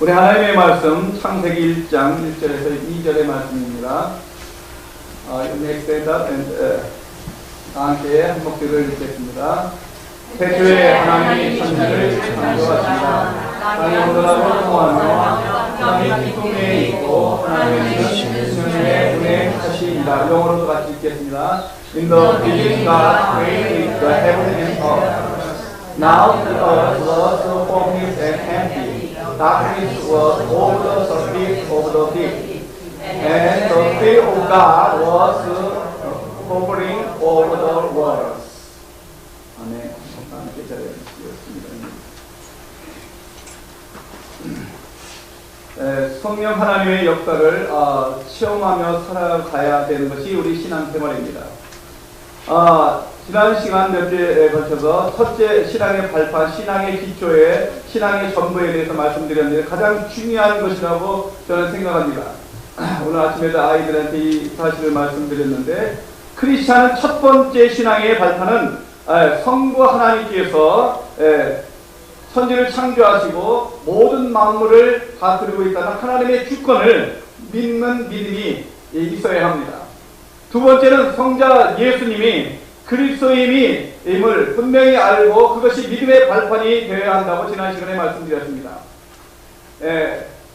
우리 하나님의 말씀 창세기 1장 1절에서 2절의 말씀입니다. Next stand and 다 함께 한 목소리를 읽겠습니다. 태초에 하나님이 천지를 창조하시니라. 땅이 온전하고 통하며 땅이 기쁨에 있고 하나님은 수년에 운행하시니라. 영어로도 같이 읽겠습니다. In the beginning God created the heaven and earth. Now the earth was formless and empty. Darkness was over the surface of the deep. And the Spirit of God was hovering over the waters. 아멘. 함께 자리하겠습니다. 성령 하나님의 역사를 체험하며 살아가야 되는 것이 우리 신앙생활입니다. 지난 시간 몇 주에 걸쳐서 첫째 신앙의 발판, 신앙의 기초에 신앙의 전부에 대해서 말씀드렸는데 가장 중요한 것이라고 저는 생각합니다. 오늘 아침에도 아이들한테 이 사실을 말씀드렸는데 크리스찬은 첫 번째 신앙의 발판은 성부 하나님께서 천지를 창조하시고 모든 만물을 다스리고 있다는 하나님의 주권을 믿는 믿음이 있어야 합니다. 두 번째는 성자 예수님이 그리스도임을 분명히 알고 그것이 믿음의 발판이 되어야 한다고 지난 시간에 말씀드렸습니다.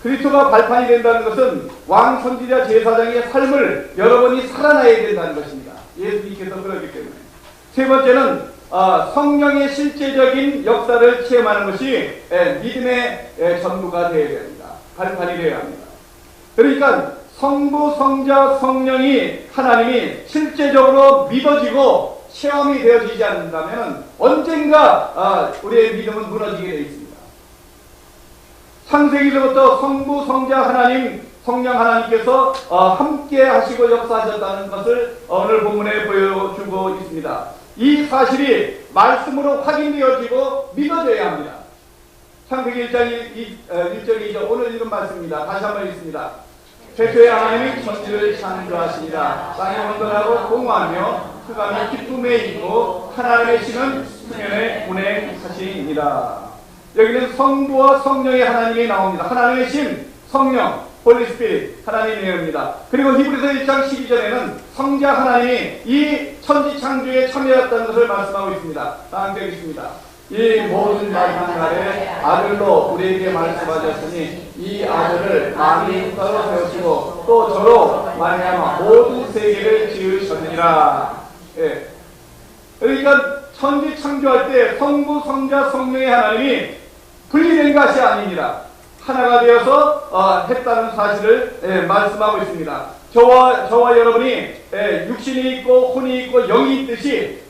그리스도가 발판이 된다는 것은 왕 선지자 제사장의 삶을 여러분이 살아나야 된다는 것입니다. 예수님께서 그러기 때문에. 세 번째는 성령의 실제적인 역사를 체험하는 것이 믿음의 전부가 되어야 됩니다. 발판이 되어야 합니다. 그러니까 성부, 성자, 성령이 하나님이 실제적으로 믿어지고 체험이 되어지지 않는다면 언젠가 우리의 믿음은 무너지게 되어 있습니다. 창세기로부터 성부, 성자 하나님, 성령 하나님께서 함께 하시고 역사하셨다는 것을 오늘 본문에 보여주고 있습니다. 이 사실이 말씀으로 확인되어지고 믿어져야 합니다. 창세기 1장 1절 2절 오늘 읽은 말씀입니다. 다시 한번 읽습니다. 태초에 하나님이 천지를 창조하시니라. 땅이 온전하고 공허하며 흑암이 기쁨에 있고 하나님의 신은 수면에 운행하시니라. 여기는 성부와 성령의 하나님이 나옵니다. 하나님의 신, 성령, 홀리 스피릿, 하나님의 이름입니다. 그리고 히브리서 1장 12절에는 성자 하나님이 이 천지 창조에 참여했다는 것을 말씀하고 있습니다. 다음 때 있습니다. 이 모든 마지막 날에 아들로 우리에게 말씀하셨으니 이 아들을 만민 국가로 세우시고 또 저로 말미암아 모든 세계를 지으셨느니라. 그러니까 천지 창조할 때 성부, 성자, 성령의 하나님이 분리된 것이 아닙니다. 하나가 되어서 했다는 사실을 말씀하고 있습니다. 저와 여러분이 육신이 있고 혼이 있고 영이 있듯이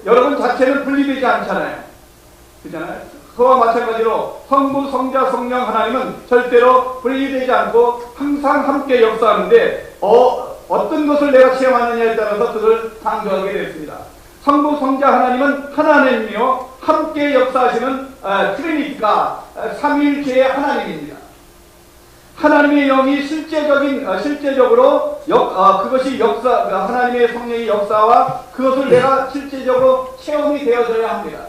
여러분 자체는 분리되지 않잖아요. 그렇잖아요. 그와 마찬가지로 성부, 성자, 성령 하나님은 절대로 분리되지 않고 항상 함께 역사하는데 어떤 것을 내가 체험하느냐에 따라서 그걸 강조하게 되었습니다. 성부, 성자 하나님은 하나님이요 함께 역사하시는 트리니티가 삼위일체의 하나님입니다. 하나님의 영이 실제적으로 그것이 하나님의 성령의 역사와 그것을 내가 실제적으로 체험이 되어져야 합니다.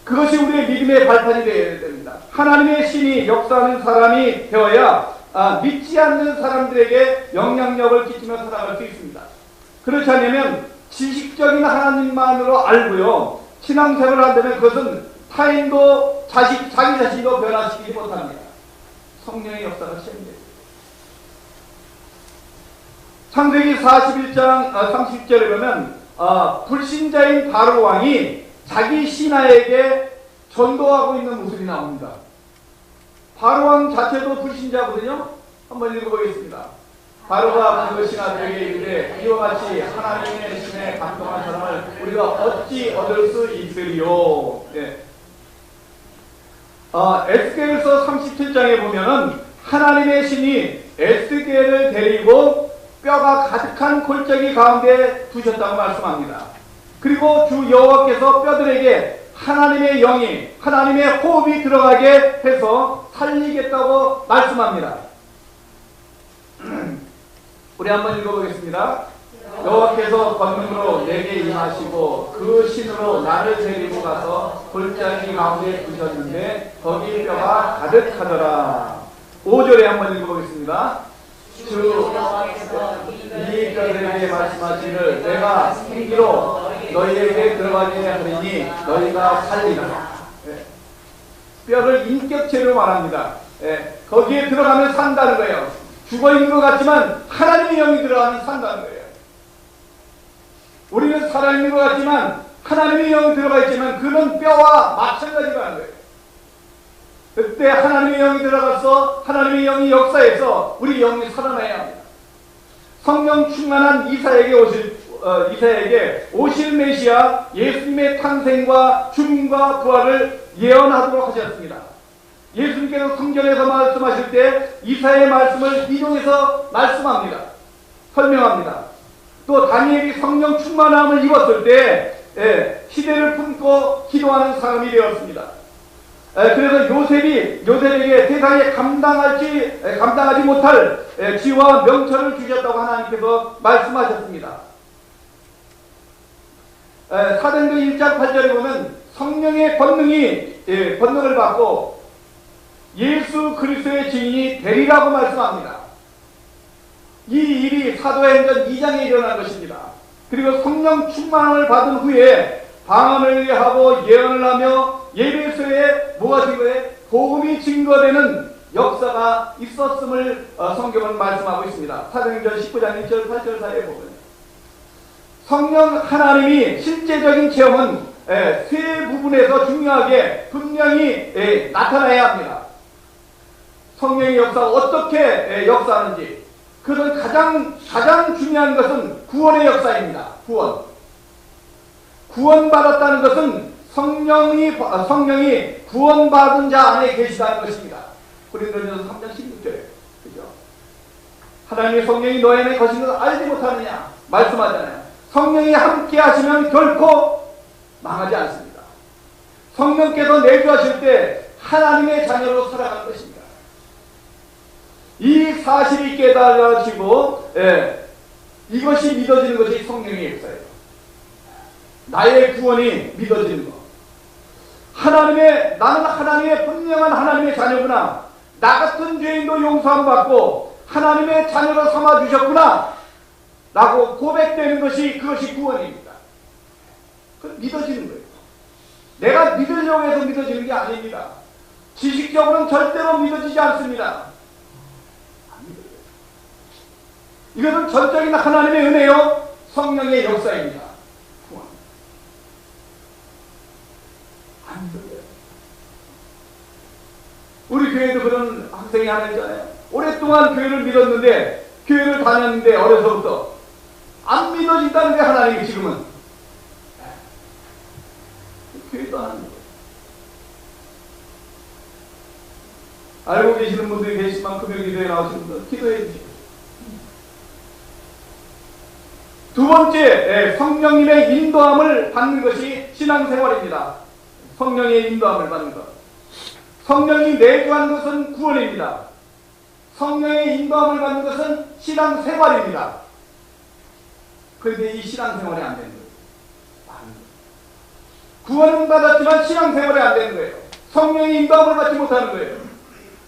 그것이 우리의 믿음의 발판이 되어야 됩니다. 하나님의 신이 역사하는 사람이 되어야 믿지 않는 사람들에게 영향력을 끼치며 살아갈 수 있습니다. 그렇지 않으면 지식적인 하나님만으로 알고요 신앙생활을 한다면 그것은 타인도 자기 자신도 변화시키지 못합니다. 성령의 역사가 체험됩니다. 창세기 41장 30절에 보면 불신자인 바로 왕이 자기 신하에게 전도하고 있는 모습이 나옵니다. 바로 왕 자체도 불신자거든요. 한번 읽어보겠습니다. 바로가 그 신하들에게 이르되 이와 같이 하나님의 신에 감동한 사람을 우리가 어찌 얻을 수 있으리요. 에스겔서 37장에 보면은 하나님의 신이 에스겔을 데리고 뼈가 가득한 골짜기 가운데 두셨다고 말씀합니다. 그리고 주 여호와께서 뼈들에게 하나님의 영이 하나님의 호흡이 들어가게 해서 살리겠다고 말씀합니다. 우리 한번 읽어보겠습니다. 여호와께서 권능으로 내게 임하시고 그 신으로 나를 데리고 가서 골짜기 가운데 두셨는데 거기 뼈가 가득하더라. 5절에 한번 읽어보겠습니다. 주 이 뼈들에게 말씀하시기를 내가 생기로 너희에게 들어가게 하리니 너희가 살리라. 뼈를 인격체로 말합니다. 거기에 들어가면 산다는 거예요. 죽어있는 것 같지만 하나님의 영이 들어가면 산다는 거예요. 우리는 살아있는 것 같지만 하나님의 영이 들어가 있지만 그는 뼈와 마찬가지라는 거예요. 그때 하나님의 영이 들어가서 하나님의 영이 역사해서 우리 영이 살아나야 합니다. 성령 충만한 이사에게 오실 메시아 예수님의 탄생과 죽음과 부활을 예언하도록 하셨습니다. 예수님께서 성전에서 말씀하실 때 이사야의 말씀을 인용해서 말씀합니다. 설명합니다. 또 다니엘이 성령 충만함을 입었을 때 시대를 품고 기도하는 사람이 되었습니다. 그래서 요셉에게 세상에 감당하지 못할 지와 명철을 주셨다고 하나님께서 말씀하셨습니다. 사도행전 1장 8절에 보면 성령의 권능을 받고 예수 그리스도의 증인이 되리라고 말씀합니다. 이 일이 사도행전 2장에 일어난 것입니다. 그리고 성령 충만함을 받은 후에 방언을 하고 예언을 하며 예배소에 뭐가 증거해? 복음이 증거되는 역사가 있었음을 성경은 말씀하고 있습니다. 사도행전 19장 1절 8절 사이에 보면 성령 하나님이 실제적인 체험은 세 부분에서 중요하게 분명히 나타나야 합니다. 성령의 역사가 어떻게 역사하는지, 그것은 가장 중요한 것은 구원의 역사입니다. 구원받았다는 것은 성령이 구원받은 자 안에 계시다는 것입니다. 고린도전서 3장 16절에 그죠? 하나님의 성령이 너희 안에 거신 것을 알지 못하느냐 말씀하잖아요. 성령이 함께 하시면 결코 망하지 않습니다. 성령께서 내주하실 때 하나님의 자녀로 살아가는 것입니다. 이 사실이 깨달아지고 이것이 믿어지는 것이 성령의 역사예요. 나의 구원이 믿어지는 것. 나는 하나님의 분명한 하나님의 자녀구나. 나 같은 죄인도 용서함 받고 하나님의 자녀로 삼아 주셨구나 라고 고백되는 것이 그것이 구원입니다. 그건 믿어지는 거예요. 내가 믿으려고 해서 믿어지는 게 아닙니다. 지식적으로는 절대로 믿어지지 않습니다. 이것은 전적인 하나님의 은혜요 성령의 역사입니다. 안 믿어요. 우리 교회도 그런 학생이 하나 있잖아요. 오랫동안 교회를 믿었는데, 교회를 다녔는데 어려서부터 안 믿어진다는 게 하나님이 지금은 교회도 안 합니다. 알고 계시는 분들이 계시지만 금요 기도에 나오시는 분들 기도해 주시고, 두 번째 성령님의 인도함을 받는 것이 신앙생활입니다. 성령의 인도함을 받는 것. 성령이 내주한 것은 구원입니다. 성령의 인도함을 받는 것은 신앙생활입니다. 그런데 이 신앙생활이 안 되는 거예요. 구원은 받았지만 신앙생활이 안 되는 거예요. 성령의 인도함을 받지 못하는 거예요.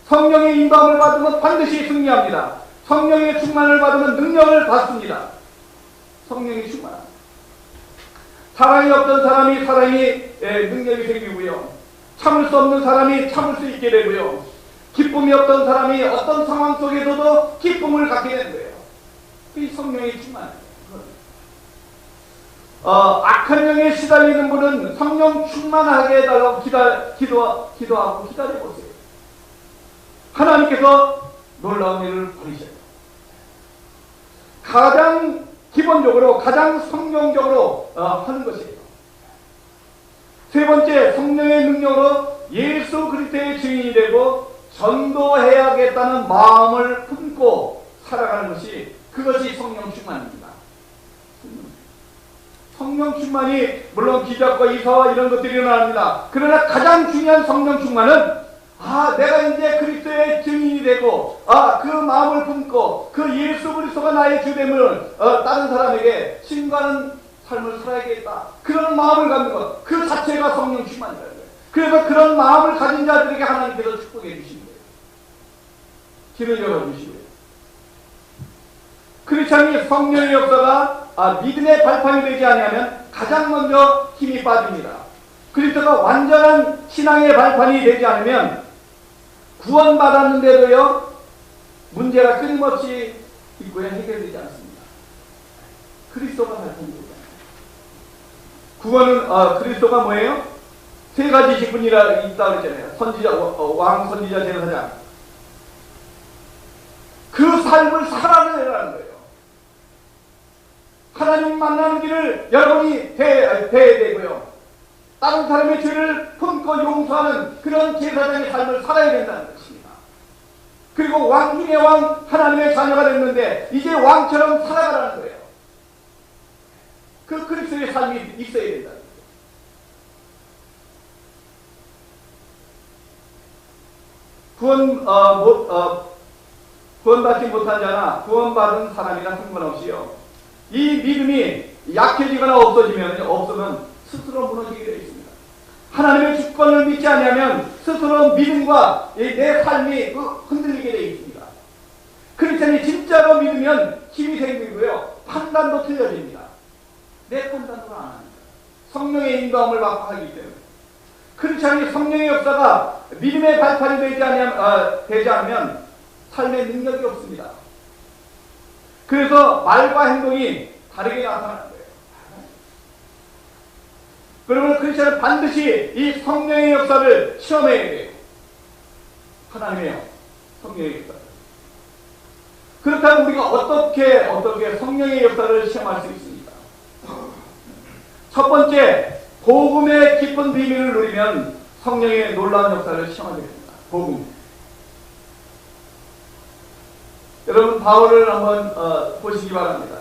성령의 인도함을 받으면 반드시 승리합니다. 성령의 충만을 받으면 능력을 받습니다. 성령이 충만합니다. 사랑이 없던 사람이 능력이 생기고요. 참을 수 없는 사람이 참을 수 있게 되고요. 기쁨이 없던 사람이 어떤 상황 속에서도 기쁨을 갖게 되는 거예요. 이 성령이 충만해요. 악한 영에 시달리는 분은 성령 충만하게 해달라고 기도하고 기다려보세요. 하나님께서 놀라운 일을 벌이셔요. 가장 기본적으로, 가장 성경적으로 하는 것이에요. 세 번째, 성령의 능력으로 예수 그리스도의 증인이 되고 전도해야겠다는 마음을 품고 살아가는 것이, 그것이 성령 충만입니다. 성령 충만이 물론 기적과 이사와 이런 것들이 일어납니다. 그러나 가장 중요한 성령 충만은 내가 이제 그리스도의 증인이 되고, 그 마음을 품고, 그 예수 그리스도가 나의 주됨을, 다른 사람에게 신과는 삶을 살아야겠다. 그런 마음을 갖는 것, 그 자체가 성령 충만이라는 거예요. 그래서 그런 마음을 가진 자들에게 하나님께서 축복해 주신 거예요. 길을 열어주시고요. 크리스찬이 성령의 역사가 믿음의 발판이 되지 아니하면 가장 먼저 힘이 빠집니다. 그리스도가 완전한 신앙의 발판이 되지 않으면 구원받았는데도요, 문제가 끊임없이 있고요, 해결되지 않습니다. 그리스도가 발판이 되지 않아요. 구원은 그리스도가 뭐예요? 세 가지 직분이 있다고 그랬잖아요. 선지자, 왕, 선지자, 제사장. 그 삶을 살아내라는 거예요. 하나님 만나는 길을 여러분이 대해야 되고요. 다른 사람의 죄를 품고 용서하는 그런 제사장의 삶을 살아야 된다는 것입니다. 그리고 왕 중의 왕, 하나님의 자녀가 됐는데 이제 왕처럼 살아가라는 거예요. 그 그리스도의 삶이 있어야 된다는 거예요. 구원받지 못한 자나 구원받은 사람이나 상관없이요, 이 믿음이 약해지거나 없으면 스스로 무너지게 되어 있습니다. 하나님의 주권을 믿지 않으면 스스로 믿음과 내 삶이 흔들리게 되어 있습니다. 크리스찬이 진짜로 믿으면 힘이 생기고요, 판단도 틀려집니다. 내 판단도 안 합니다. 성령의 인도함을 받고 하기 때문에. 크리스찬이 성령의 역사가 믿음의 발판이 되지 않으면 삶의 능력이 없습니다. 그래서 말과 행동이 다르게 나타나는 거예요. 그러면 크리스찬은 반드시 이 성령의 역사를 시험해야 돼요. 하나님의 성령의 역사. 그렇다면 우리가 어떻게 성령의 역사를 시험할 수 있습니까? 첫 번째, 복음의 깊은 비밀을 누리면 성령의 놀라운 역사를 시험하게 됩니다. 복음. 여러분, 바울을 한번 보시기 바랍니다.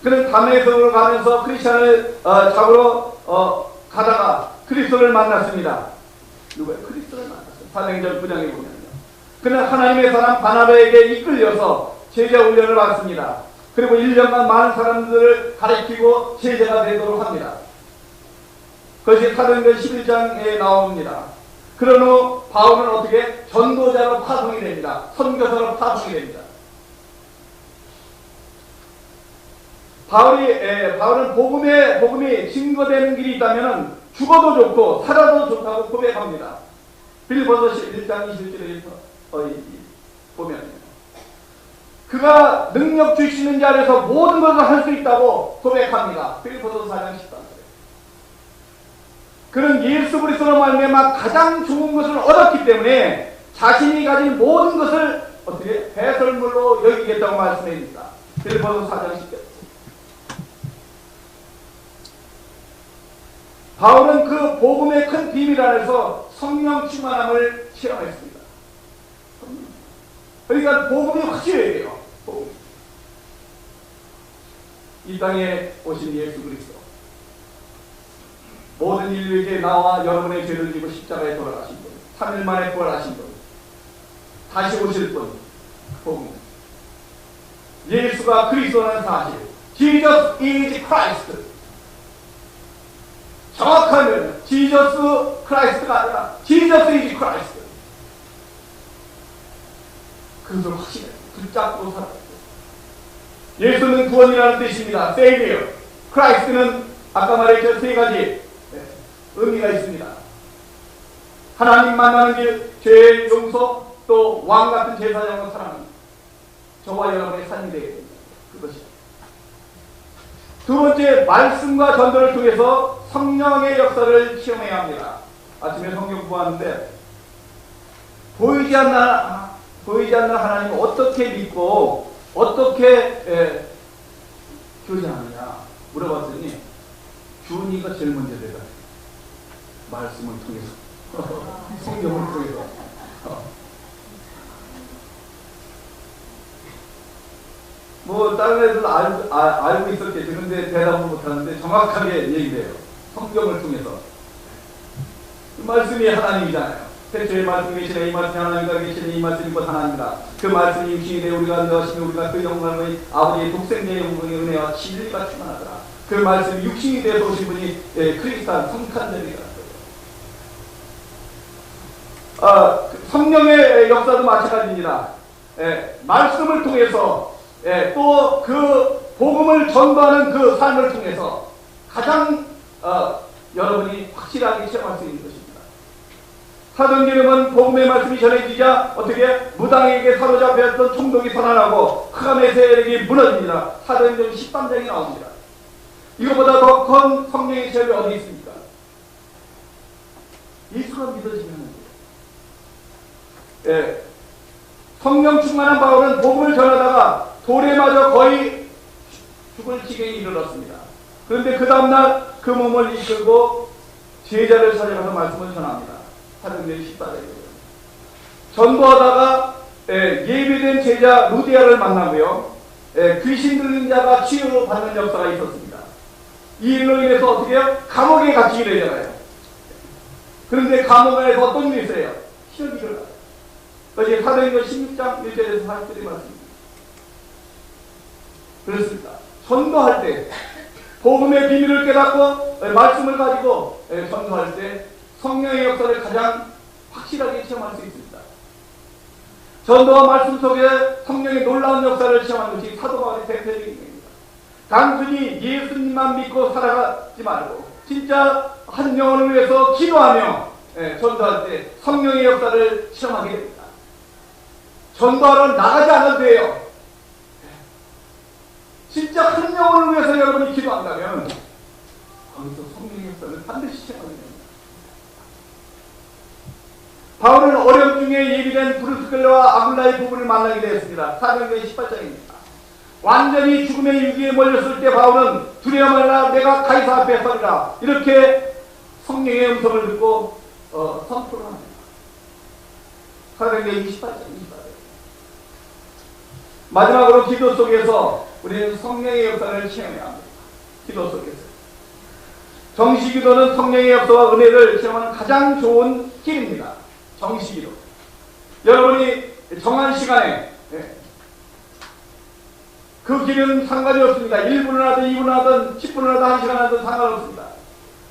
그는 다메섹으로 가면서 크리스찬을 잡으러 가다가 그리스도를 만났습니다. 누가요? 그리스도를 만났어요. 사도행전 9장에 보면요. 그는 하나님의 사람 바나바에게 이끌려서 제자 훈련을 받습니다. 그리고 1년간 많은 사람들을 가르치고 제자가 되도록 합니다. 그것이 사도행전 11장에 나옵니다. 그런 후 바울은 어떻게 전도자로 파송이 됩니다. 선교사로 파송이 됩니다. 바울은 복음이 증거되는 길이 있다면 죽어도 좋고 살아도 좋다고 고백합니다. 빌립보서 1장 21절에서 보면 그가 능력 주시는 자리에서 모든 것을 할 수 있다고 고백합니다. 빌립보서 4장 13절. 그는 예수 그리스도로 말미암아 가장 좋은 것을 얻었기 때문에 자신이 가진 모든 것을 어떻게 배설물로 여기겠다고 말씀합니다. 빌립보서 4장 10절. 바울은 그 복음의 큰 비밀 안에서 성령 충만함을 체험했습니다. 그러니까 복음이 확실해야 돼요. 복음. 이 땅에 오신 예수 그리스도, 모든 인류에게 나와 여러분의 죄를 지고 십자가에 돌아가신 분, 3일 만에 부활하신 분, 다시 오실 분, 복음. 예수가 그리스도라는 사실. Jesus is Christ. 정확하면 지저스 크라이스트가 아니라 지저스 이즈 크라이스트. 그것을 확실해 붙잡고 살아야 돼요. 예수는 구원이라는 뜻입니다. Savior. 크라이스트는 아까 말했던 세 가지 의미가 있습니다. 하나님 만나는 길, 죄의 용서, 또 왕 같은 제사장으로 살아가는 저와 여러분의 삶이 되어야 됩니다. 그것이. 두 번째, 말씀과 전도를 통해서 성령의 역사를 시험해야 합니다. 아침에 성경 공부하는데 보이지 않는 하나님을 어떻게 믿고 어떻게 교제하느냐 물어봤더니 주니가 제일 먼저 되다. 말씀을 통해서 성경을 통해서 뭐 다른 애들 알고 있었겠지. 근데 대답을 못하는데 정확하게 얘기돼요. 성경을 통해서. 그 말씀이 하나님이잖아요. 태초에 말씀이 계시네. 이 말씀이 하나님과 계시네. 이 말씀이 곧 하나님이다. 그 말씀이 육신이 되어 우리가 안다하시며 우리가 그 영광의 아버지의 독생자의 영광의 은혜와 진리가 충만하더라. 그 말씀이 육신이 되어서 오신 분이 크리스찬 성탄절이다. 성령의 역사도 마찬가지입니다. 말씀을 통해서 또 그 복음을 전도하는 그 삶을 통해서 가장 여러분이 확실하게 체험할 수 있는 것입니다. 사도행전은 복음의 말씀이 전해지자 어떻게 무당에게 사로잡혔던 총독이 살아나고 흑암의 세력이 무너집니다. 사도행전 13장이 나옵니다. 이거보다 더 큰 성령의 체험이 어디 있습니까? 예수가 믿어지면 성령 충만한 바울은 복음을 전하다가 돌에 맞아 거의 죽을 지경에 이르렀습니다. 그런데 그 다음날 그 몸을 이끌고 제자를 찾아가서 말씀을 전합니다. 사도행전 14장이에요. 전도하다가 예비된 제자 루디아를 만나고요. 귀신 들린 자가 치유받는 역사가 있었습니다. 이 일로 인해서 어떻게 해요? 감옥에 갇히게 되잖아요. 그런데 감옥에서 어떤 일이 있어요? 시력이 들어가요. 그것이 사도행전 16장 1절에서 4절의 말씀입니다. 그렇습니다. 전도할 때 복음의 비밀을 깨닫고 말씀을 가지고 전도할 때 성령의 역사를 가장 확실하게 체험할 수 있습니다. 전도와 말씀 속에 성령의 놀라운 역사를 체험하는 것이 사도 바울의 대표적인 얘기입니다. 단순히 예수님만 믿고 살아가지 말고 진짜 한 영혼을 위해서 기도하며 전도할 때 성령의 역사를 체험하게 됩니다. 전도하러 나가지 않아도 돼요. 진짜 한 영혼을 위해서 여러분이 기도한다면 거기서 성령의 역사를 반드시 체험하게 됩니다. 바울은 어려움 중에 예비된 브루스겔라와 아굴라의 부부를 만나게 되었습니다. 사도행전 18장입니다. 완전히 죽음의 위기에 몰렸을 때 바울은 두려워 말라 내가 가이사 앞에 서리라 이렇게 성령의 음성을 듣고 선포를 합니다. 사도행전 28장. 마지막으로 기도 속에서 우리는 성령의 역사를 체험해야 합니다. 기도 속에서. 정시기도는 성령의 역사와 은혜를 체험하는 가장 좋은 길입니다. 정시기도. 여러분이 정한 시간에 그 길은 상관이 없습니다. 1분을 하든 2분을 하든 10분을 하든 1시간 하든 상관없습니다.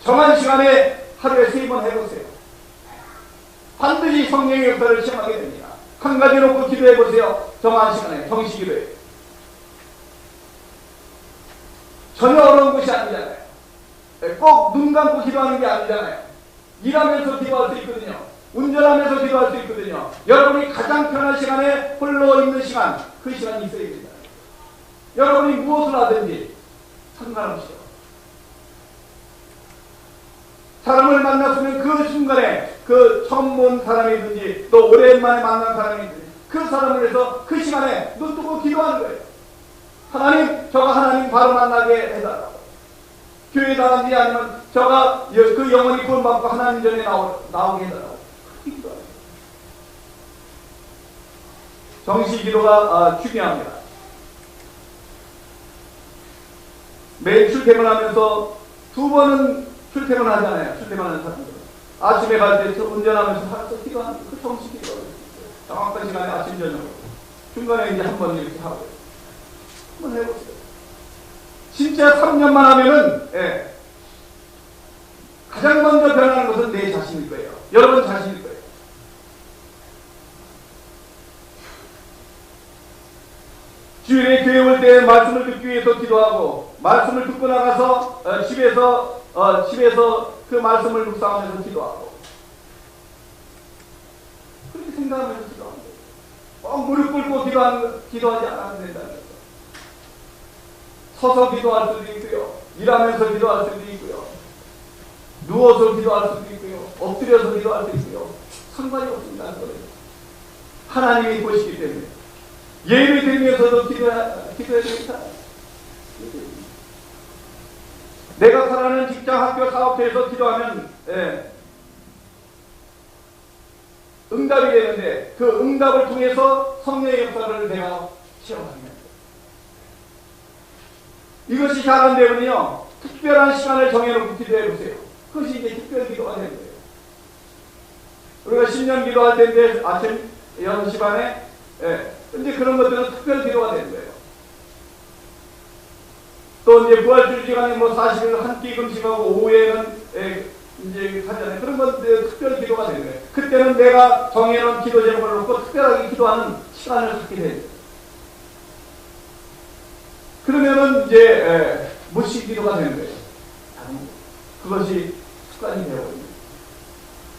정한 시간에 하루에 3번 해보세요. 반드시 성령의 역사를 체험하게 됩니다. 한 가지 놓고 기도해보세요. 정한 시간에 정시기도에. 전혀 어려운 것이 아니잖아요. 꼭 눈 감고 기도하는 게 아니잖아요. 일하면서 기도할 수 있거든요. 운전하면서 기도할 수 있거든요. 여러분이 가장 편한 시간에 홀로 있는 시간, 그 시간이 있어야 됩니다. 여러분이 무엇을 하든지 상관없이요. 사람을 만났으면 그 순간에 그 처음 본 사람이든지 또 오랜만에 만난 사람이든지 그 사람을 위해서 그 시간에 눈 뜨고 기도하는 거예요. 하나님, 저가 하나님 바로 만나게 해달라고. 교회 나간지 아니면 저가 그 영혼이 구원받고 하나님 전에 나오게 해달라고. 그렇게 기도하는 거예요. 정시 기도가 중요합니다. 매일 출퇴근하면서 2번은 출퇴근하잖아요. 출퇴근하는 사람들은. 아침에 갈 때 운전하면서 살아서 기도하는 그 정시 기도가 정확한 시간에 아침 저녁으로. 중간에 이제 한 번 이렇게 하고. 한번 해보세요. 진짜 3년만 하면은, 가장 먼저 변하는 것은 내 자신일 거예요. 여러분 자신일 거예요. 주일에 교회 올 때 말씀을 듣기 위해서 기도하고, 말씀을 듣고 나가서, 집에서 그 말씀을 묵상하면서 기도하고. 그렇게 생각하면서 기도하는 거예요. 꼭 무릎 꿇고 기도하지 않아도 된다는 거예요. 서서 기도할 수도 있고요. 일하면서 기도할 수도 있고요. 누워서 기도할 수도 있고요. 엎드려서 기도할 수 있고요. 상관이 없습니다. 하나님이 보시기 때문에. 예배 드리면서도 기도해야 되겠다. 내가 살아가는 직장, 학교, 사업체에서 기도하면 응답이 되는데 그 응답을 통해서 성령의 역사를 내가 체험합니다. 이것이 잘 안 되면요, 특별한 시간을 정해놓고 기도해보세요. 그것이 이제 특별 기도가 되는 거예요. 우리가 신년 기도할 텐데 아침 6시 반에 근데 그런 것들은 특별 기도가 되는 거예요. 또 이제 부활주일 기간에 뭐 40일 한 끼 금식하고 오후에는 이제 하잖아요. 그런 건 특별 기도가 되는 거예요. 그때는 내가 정해놓은 기도 제목을 놓고 특별하게 기도하는 시간을 갖게 돼요. 그러면은 이제 무식 기도가 되는 거예요. 그것이 습관이 되어버립니다.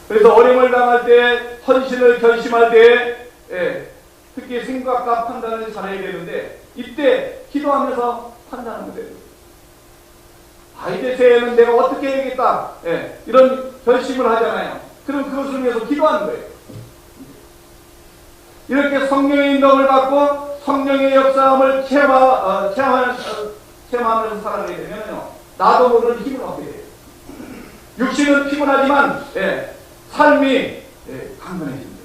그래서 어려움을 당할 때, 헌신을 결심할 때, 특히 생각과 판단을 잘해야 되는데, 이때 기도하면서 판단하면 돼요. 이제 새해는 내가 어떻게 해야겠다. 이런 결심을 하잖아요. 그럼 그것을 위해서 기도하는 거예요. 이렇게 성령의 인도를 받고 성령의 역사함을 체험하면서 살아가게 되면요, 나도 모르는 힘을 얻게 돼요. 육신은 피곤하지만 삶이 강건해집니다.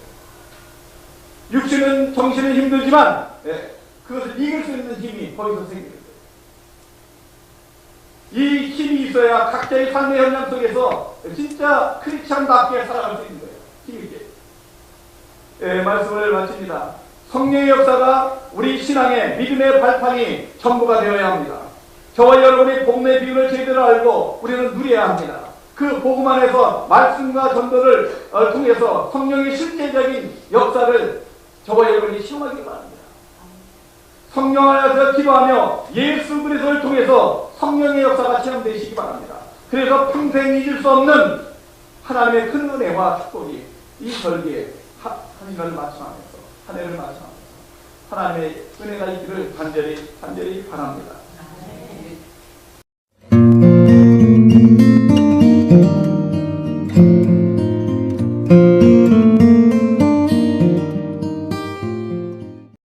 육신은 정신은 힘들지만 그것을 이길 수 있는 힘이 거기서 생깁니다. 이 힘이 있어야 각자의 삶의 현장 속에서 진짜 크리스찬답게 살아갈 수 있는 거예요. 힘있게. 말씀을 마칩니다. 성령의 역사가 우리 신앙의 믿음의 발판이 전부가 되어야 합니다. 저와 여러분이 복음의 비밀을 제대로 알고 우리는 누려야 합니다. 그 복음 안에서 말씀과 전도를 통해서 성령의 실제적인 역사를 저와 여러분이 시험하기 바랍니다. 성령 안에서 기도하며 예수 그리스도를 통해서 성령의 역사가 체험되시기 바랍니다. 그래서 평생 잊을 수 없는 하나님의 큰 은혜와 축복이 이 절기에 한 해를 마침하면서 하나님의 은혜가 있기를 간절히 바랍니다.